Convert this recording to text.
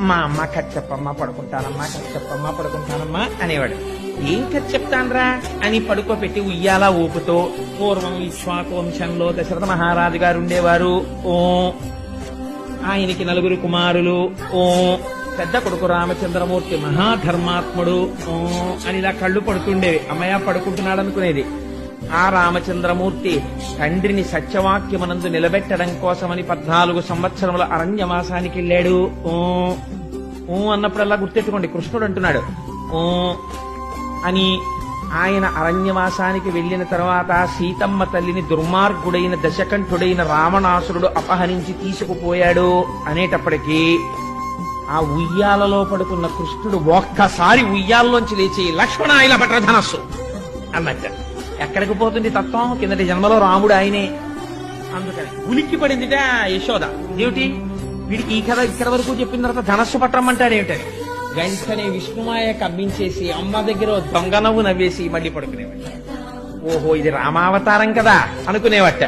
మా అమ్మ కథ చెప్పమ్మా పడుకుంటానమ్మా, కథ చెప్పమ్మా పడుకుంటానమ్మా అనేవాడు. ఏం కథ చెప్తాన్రా అని పడుకోబెట్టి ఉయ్యాల ఊపుతో, పూర్వం ఇక్ష్వాకు వంశంలో దశరథ మహారాజు గారు ఉండేవారు, ఓ ఆయనకి 9 కుమారులు, ఓ పెద్ద కొడుకు రామచంద్రమూర్తి మహాధర్మాత్ముడు, ఓ అని ఇలా కళ్ళు పడుతుండేవి. అమ్మయ్య పడుకుంటున్నాడు అనుకునేది. ఆ రామచంద్రమూర్తి తండ్రిని సత్యవాక్యమునందు నిలబెట్టడం కోసమని 14 సంవత్సరముల అరణ్యవాసానికి వెళ్ళాడు. ఓ అన్నప్పుడల్లా గుర్తెట్టుకోండి, కృష్ణుడు అంటున్నాడు ఓ అని. ఆయన అరణ్యవాసానికి వెళ్లిన తర్వాత సీతమ్మ తల్లిని దుర్మార్గుడైన దశకంఠుడైన రావణాసురుడు అపహరించి తీసుకుపోయాడు అనేటప్పటికీ ఆ ఉయ్యాలలో పడుకున్న కృష్ణుడు ఒక్కసారి ఉయ్యాల్లోంచి లేచి లక్ష్మణ ఇలా పట్ల ధనస్సు అన్నట్ట. ఎక్కడికి పోతుంది తత్వం? కిందటి జన్మలో రాముడు ఆయనే. అందుకని ఉలిక్కి పడిందిట యశోద. ఏమిటి వీడికి ఈ కథ ఇక్కడ వరకు చెప్పిన తర్వాత ధనస్సు పట్టమంటాడు ఏమిటని. వెంటనే విష్ణుమాయ కవ్వించేసి అమ్మ దగ్గర దొంగ నవ్వు నవ్వేసి మళ్ళీ పడుకునేవాడు. ఓహో ఇది రామావతారం కదా అనుకునేవట.